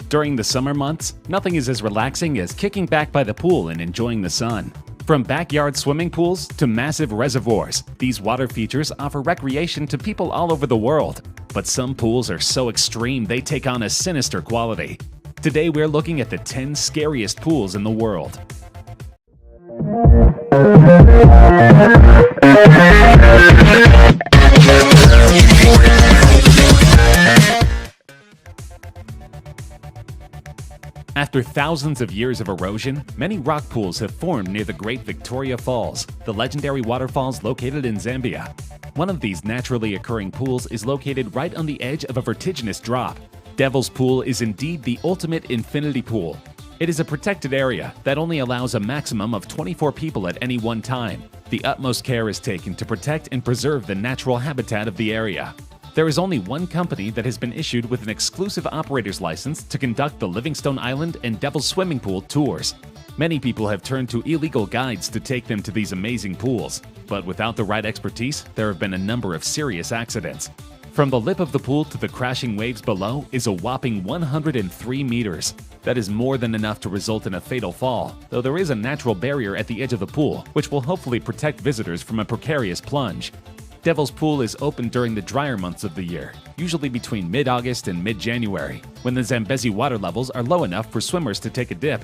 During the summer months, nothing is as relaxing as kicking back by the pool and enjoying the sun. From backyard swimming pools to massive reservoirs, these water features offer recreation to people all over the world. But some pools are so extreme they take on a sinister quality. Today we're looking at the 10 scariest pools in the world. After thousands of years of erosion, many rock pools have formed near the Great Victoria Falls, the legendary waterfalls located in Zambia. One of these naturally occurring pools is located right on the edge of a vertiginous drop. Devil's Pool is indeed the ultimate infinity pool. It is a protected area that only allows a maximum of 24 people at any one time. The utmost care is taken to protect and preserve the natural habitat of the area. There is only one company that has been issued with an exclusive operator's license to conduct the Livingstone Island and Devil's Swimming Pool tours. Many people have turned to illegal guides to take them to these amazing pools, but without the right expertise, there have been a number of serious accidents. From the lip of the pool to the crashing waves below is a whopping 103 meters. That is more than enough to result in a fatal fall, though there is a natural barrier at the edge of the pool, which will hopefully protect visitors from a precarious plunge. Devil's Pool is open during the drier months of the year, usually between mid-August and mid-January, when the Zambezi water levels are low enough for swimmers to take a dip.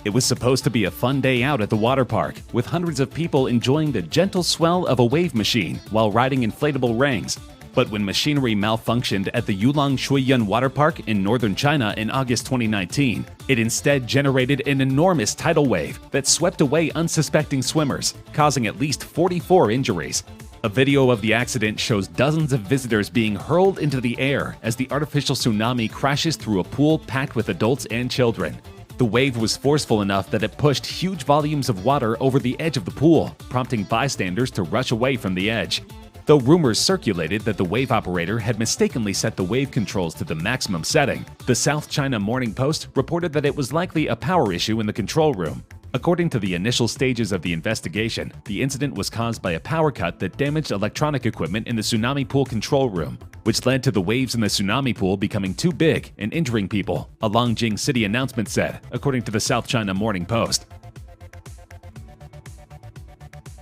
It was supposed to be a fun day out at the water park, with hundreds of people enjoying the gentle swell of a wave machine while riding inflatable rings. But when machinery malfunctioned at the Yulong Shuiyuan Water Park in northern China in August 2019, it instead generated an enormous tidal wave that swept away unsuspecting swimmers, causing at least 44 injuries. A video of the accident shows dozens of visitors being hurled into the air as the artificial tsunami crashes through a pool packed with adults and children. The wave was forceful enough that it pushed huge volumes of water over the edge of the pool, prompting bystanders to rush away from the edge. Though rumors circulated that the wave operator had mistakenly set the wave controls to the maximum setting, the South China Morning Post reported that it was likely a power issue in the control room. According to the initial stages of the investigation, the incident was caused by a power cut that damaged electronic equipment in the tsunami pool control room, which led to the waves in the tsunami pool becoming too big and injuring people, a Longjing city announcement said, according to the South China Morning Post.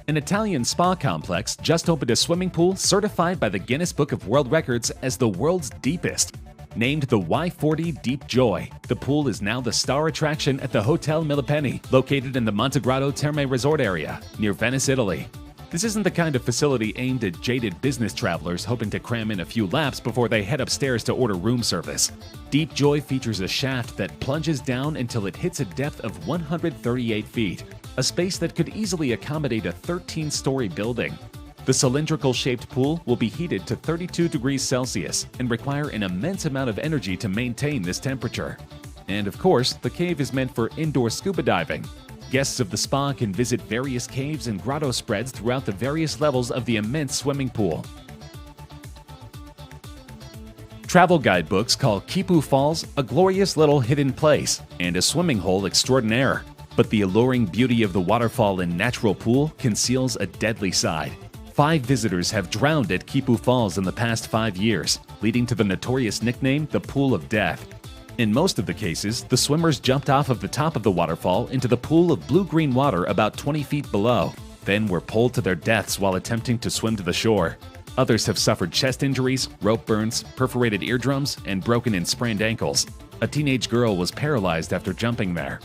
An Italian spa complex just opened a swimming pool certified by the Guinness Book of World Records as the world's deepest. Named the Y40 Deep Joy, the pool is now the star attraction at the Hotel Milipeni, located in the Montegrotto Terme Resort area, near Venice, Italy. This isn't the kind of facility aimed at jaded business travelers hoping to cram in a few laps before they head upstairs to order room service. Deep Joy features a shaft that plunges down until it hits a depth of 138 feet, a space that could easily accommodate a 13-story building. The cylindrical-shaped pool will be heated to 32 degrees Celsius and require an immense amount of energy to maintain this temperature. And of course, the cave is meant for indoor scuba diving. Guests of the spa can visit various caves and grotto spreads throughout the various levels of the immense swimming pool. Travel guidebooks call Kipu Falls a glorious little hidden place and a swimming hole extraordinaire. But the alluring beauty of the waterfall and natural pool conceals a deadly side. 5 visitors have drowned at Kipu Falls in the past 5 years, leading to the notorious nickname the Pool of Death. In most of the cases, the swimmers jumped off of the top of the waterfall into the pool of blue-green water about 20 feet below, then were pulled to their deaths while attempting to swim to the shore. Others have suffered chest injuries, rope burns, perforated eardrums, and broken and sprained ankles. A teenage girl was paralyzed after jumping there.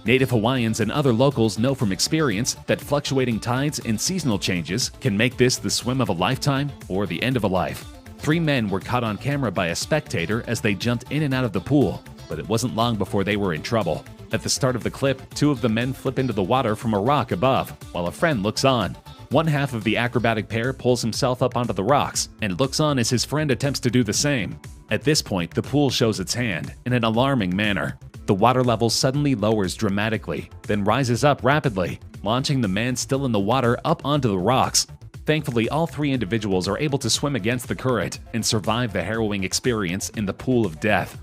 Native Hawaiians and other locals know from experience that fluctuating tides and seasonal changes can make this the swim of a lifetime or the end of a life. 3 men were caught on camera by a spectator as they jumped in and out of the pool, but it wasn't long before they were in trouble. At the start of the clip, 2 of the men flip into the water from a rock above, while a friend looks on. One half of the acrobatic pair pulls himself up onto the rocks and looks on as his friend attempts to do the same. At this point, the pool shows its hand in an alarming manner. The water level suddenly lowers dramatically, then rises up rapidly, launching the man still in the water up onto the rocks. Thankfully, all 3 individuals are able to swim against the current and survive the harrowing experience in the pool of death.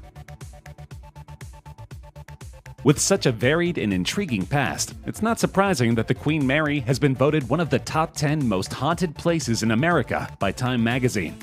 With such a varied and intriguing past, it's not surprising that the Queen Mary has been voted one of the top 10 most haunted places in America by Time magazine.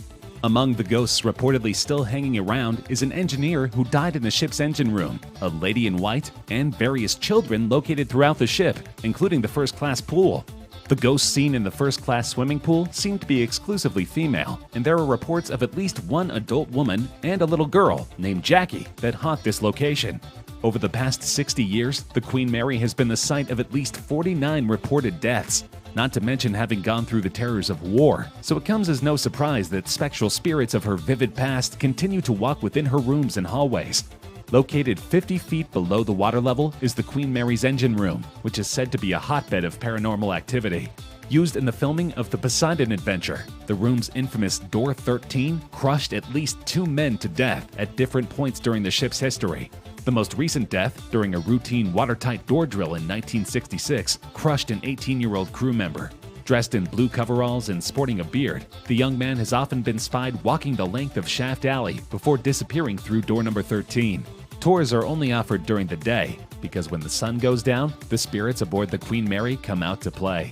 Among the ghosts reportedly still hanging around is an engineer who died in the ship's engine room, a lady in white, and various children located throughout the ship, including the first-class pool. The ghosts seen in the first-class swimming pool seem to be exclusively female, and there are reports of at least one adult woman and a little girl named Jackie that haunt this location. Over the past 60 years, the Queen Mary has been the site of at least 49 reported deaths, not to mention having gone through the terrors of war, so it comes as no surprise that spectral spirits of her vivid past continue to walk within her rooms and hallways. Located 50 feet below the water level is the Queen Mary's engine room, which is said to be a hotbed of paranormal activity. Used in the filming of the Poseidon Adventure, the room's infamous Door 13 crushed at least 2 men to death at different points during the ship's history. The most recent death, during a routine watertight door drill in 1966, crushed an 18-year-old crew member. Dressed in blue coveralls and sporting a beard, the young man has often been spied walking the length of Shaft Alley before disappearing through door number 13. Tours are only offered during the day, because when the sun goes down, the spirits aboard the Queen Mary come out to play.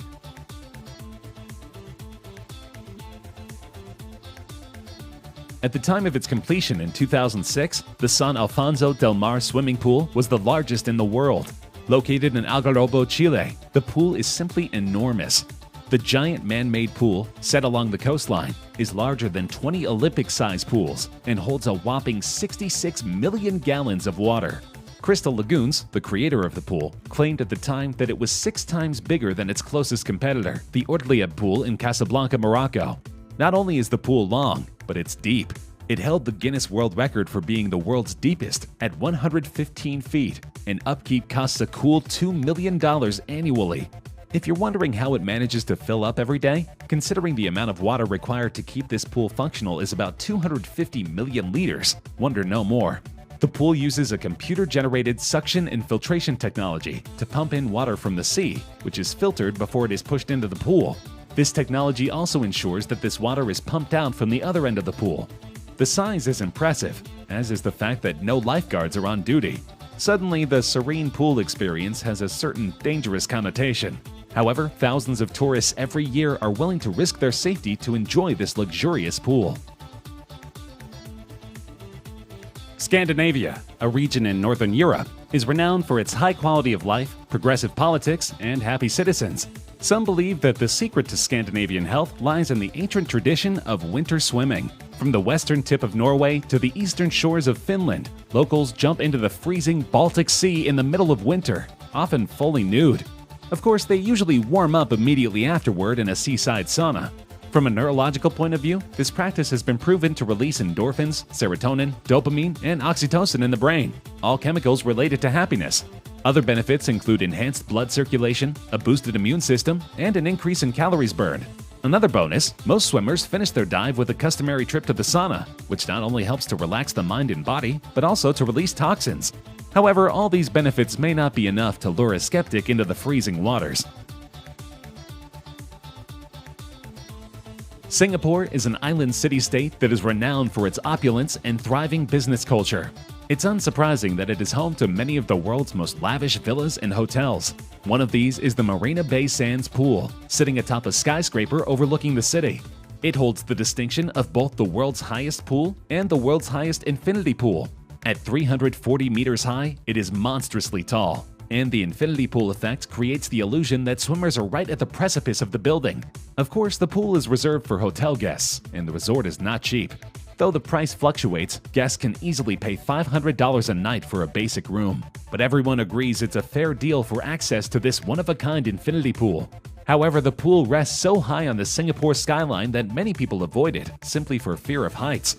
At the time of its completion in 2006, the San Alfonso del Mar swimming pool was the largest in the world. Located in Algarrobo, Chile, the pool is simply enormous. The giant man-made pool, set along the coastline, is larger than 20 Olympic-sized pools and holds a whopping 66 million gallons of water. Crystal Lagoons, the creator of the pool, claimed at the time that it was 6 times bigger than its closest competitor, the Ortlieb pool in Casablanca, Morocco. Not only is the pool long, but it's deep. It held the Guinness World Record for being the world's deepest at 115 feet, and upkeep costs a cool $2 million annually. If you're wondering how it manages to fill up every day, considering the amount of water required to keep this pool functional is about 250 million liters, wonder no more. The pool uses a computer-generated suction and filtration technology to pump in water from the sea, which is filtered before it is pushed into the pool. This technology also ensures that this water is pumped out from the other end of the pool. The size is impressive, as is the fact that no lifeguards are on duty. Suddenly, the serene pool experience has a certain dangerous connotation. However, thousands of tourists every year are willing to risk their safety to enjoy this luxurious pool. Scandinavia, a region in Northern Europe, is renowned for its high quality of life, progressive politics, and happy citizens. Some believe that the secret to Scandinavian health lies in the ancient tradition of winter swimming. From the western tip of Norway to the eastern shores of Finland, locals jump into the freezing Baltic Sea in the middle of winter, often fully nude. Of course, they usually warm up immediately afterward in a seaside sauna. From a neurological point of view, this practice has been proven to release endorphins, serotonin, dopamine, and oxytocin in the brain, all chemicals related to happiness. Other benefits include enhanced blood circulation, a boosted immune system, and an increase in calories burned. Another bonus, most swimmers finish their dive with a customary trip to the sauna, which not only helps to relax the mind and body, but also to release toxins. However, all these benefits may not be enough to lure a skeptic into the freezing waters. Singapore is an island city-state that is renowned for its opulence and thriving business culture. It's unsurprising that it is home to many of the world's most lavish villas and hotels. One of these is the Marina Bay Sands Pool, sitting atop a skyscraper overlooking the city. It holds the distinction of both the world's highest pool and the world's highest infinity pool. At 340 meters high, it is monstrously tall, and the infinity pool effect creates the illusion that swimmers are right at the precipice of the building. Of course, the pool is reserved for hotel guests, and the resort is not cheap. Though the price fluctuates, guests can easily pay $500 a night for a basic room. But everyone agrees it's a fair deal for access to this one-of-a-kind infinity pool. However, the pool rests so high on the Singapore skyline that many people avoid it, simply for fear of heights.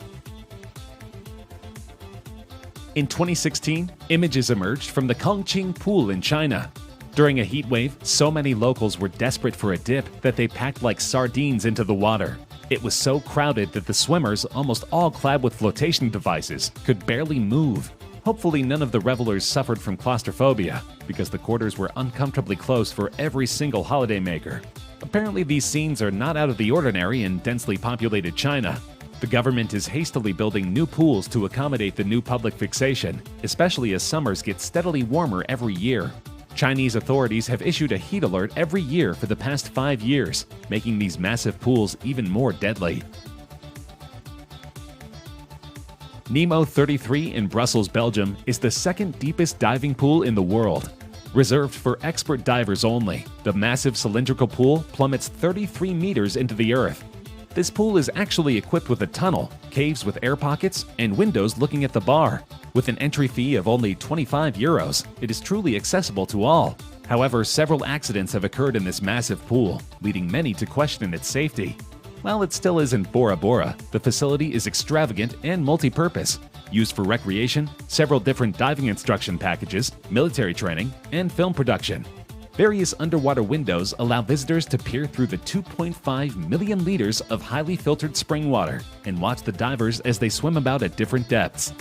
In 2016, images emerged from the Kongqing Pool in China. During a heat wave, so many locals were desperate for a dip that they packed like sardines into the water. It was so crowded that the swimmers, almost all clad with flotation devices, could barely move. Hopefully none of the revelers suffered from claustrophobia, because the quarters were uncomfortably close for every single holidaymaker. Apparently these scenes are not out of the ordinary in densely populated China. The government is hastily building new pools to accommodate the new public fixation, especially as summers get steadily warmer every year. Chinese authorities have issued a heat alert every year for the past 5 years, making these massive pools even more deadly. Nemo 33 in Brussels, Belgium is the second deepest diving pool in the world. Reserved for expert divers only, the massive cylindrical pool plummets 33 meters into the earth. This pool is actually equipped with a tunnel, caves with air pockets, and windows looking at the bar. With an entry fee of only €25, it is truly accessible to all. However, several accidents have occurred in this massive pool, leading many to question its safety. While it still isn't Bora Bora, the facility is extravagant and multi-purpose, used for recreation, several different diving instruction packages, military training, and film production. Various underwater windows allow visitors to peer through the 2.5 million liters of highly filtered spring water and watch the divers as they swim about at different depths.